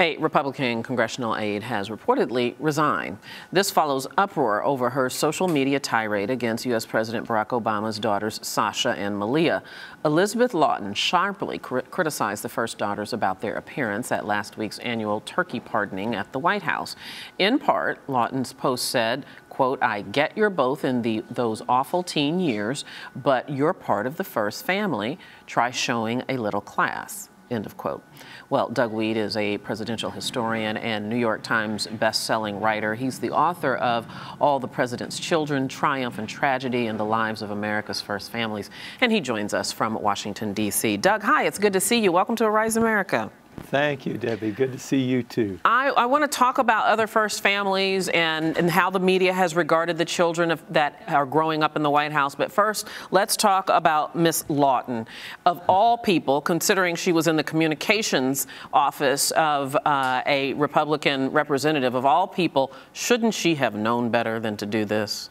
A Republican congressional aide has reportedly resigned. This follows uproar over her social media tirade against U.S. President Barack Obama's daughters, Sasha and Malia. Elizabeth Lawton sharply criticized the first daughters about their appearance at last week's annual turkey pardoning at the White House. In part, Lawton's post said, quote, "I get you're both in those awful teen years, but you're part of the first family. Try showing a little class." End of quote. Well, Doug Wead is a presidential historian and New York Times best-selling writer. He's the author of All the President's Children, Triumph and Tragedy in the Lives of America's First Families. And he joins us from Washington, D.C. Doug, hi, it's good to see you. Welcome to Arise America. Thank you, Debbie. Good to see you, too. I want to talk about other first families and how the media has regarded the children that are growing up in the White House. But first, let's talk about Miss Lawton. Of all people, considering she was in the communications office of a Republican representative, of all people, shouldn't she have known better than to do this?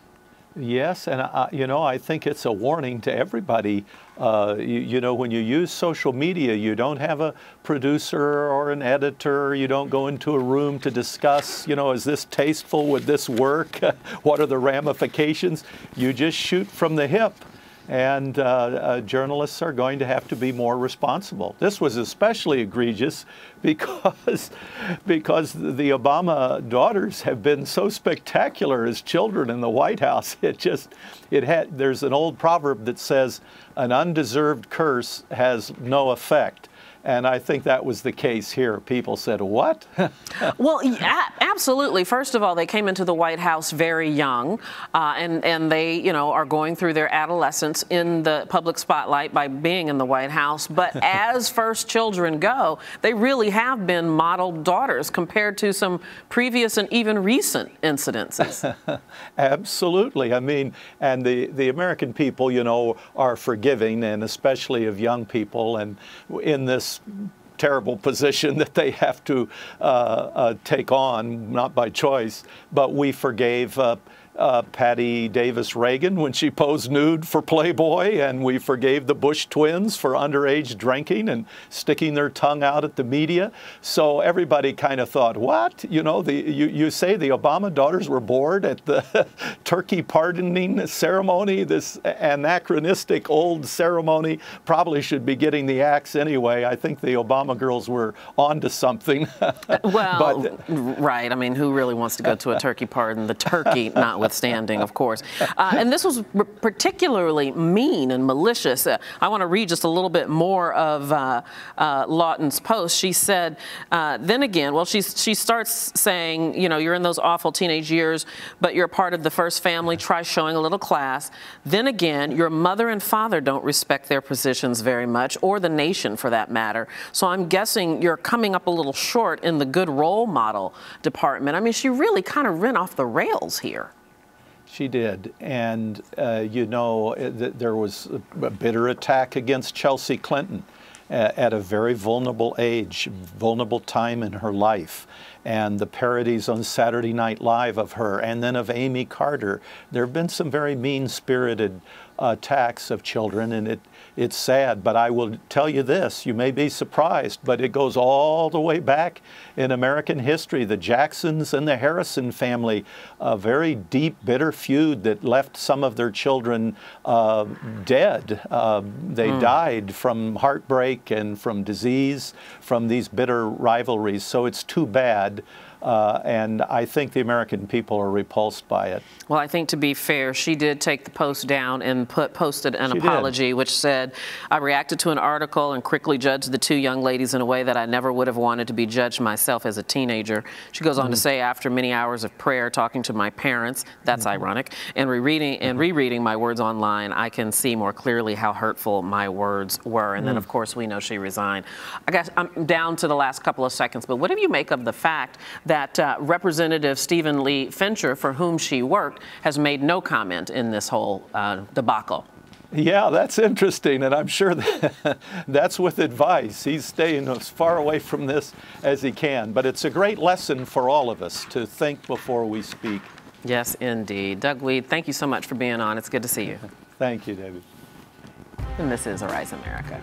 Yes, and I think it's a warning to everybody. You know, when you use social media, you don't have a producer or an editor. You don't go into a room to discuss, is this tasteful? Would this work? What are the ramifications? You just shoot from the hip. And journalists are going to have to be more responsible. This was especially egregious because the Obama daughters have been so spectacular as children in the White House. There's an old proverb that says, an undeserved curse has no effect. And I think that was the case here. People said, what? Well, yeah, absolutely. First of all, they came into the White House very young, and they, are going through their adolescence in the public spotlight by being in the White House. But as first children go, they really have been modeled daughters compared to some previous and even recent incidences. Absolutely. I mean, and the American people, are forgiving, and especially of young people, and in this terrible position that they have to take on, not by choice, but we forgave Patty Davis Reagan when she posed nude for Playboy, and we forgave the Bush twins for underage drinking and sticking their tongue out at the media. So everybody kind of thought, what? You say the Obama daughters were bored at the turkey pardoning ceremony? This anachronistic old ceremony probably should be getting the axe anyway. I think the Obama girls were onto something. Well, right. I mean, who really wants to go to a turkey pardon? The turkey notwithstanding, of course. And this was particularly mean and malicious. I want to read just a little bit more of Lawton's post. She said, then again, well, she starts saying, you're in those awful teenage years, but you're part of the first family. Try showing a little class. Then again, your mother and father don't respect their positions very much, or the nation for that matter. So I'm guessing you're coming up a little short in the good role model department. I mean, she really kind of ran off the rails here. She did, and there was a bitter attack against Chelsea Clinton at a very vulnerable age, vulnerable time in her life, and the parodies on Saturday Night Live of her, and then of Amy Carter. There have been some very mean-spirited attacks of children, and it's sad, but I will tell you this, you may be surprised, but it goes all the way back in American history. The Jacksons and the Harrison family, a very deep, bitter feud that left some of their children dead. They died from heartbreak and from disease, from these bitter rivalries, so it's too bad. And I think the American people are repulsed by it. Well, I think to be fair, she did take the post down and posted an apology, which said, I reacted to an article and quickly judged the two young ladies in a way that I never would have wanted to be judged myself as a teenager. She goes on to say, after many hours of prayer, talking to my parents, that's ironic, and rereading my words online, I can see more clearly how hurtful my words were. And then, of course, we know she resigned. I guess I'm down to the last couple of seconds, but what do you make of the fact that Representative Stephen Lee Fincher, for whom she worked, has made no comment in this whole debacle? Yeah, that's interesting, and I'm sure that's with advice. He's staying as far away from this as he can, but it's a great lesson for all of us to think before we speak. Yes, indeed. Doug Wead, thank you so much for being on. It's good to see you. Thank you, David. And this is Arise America.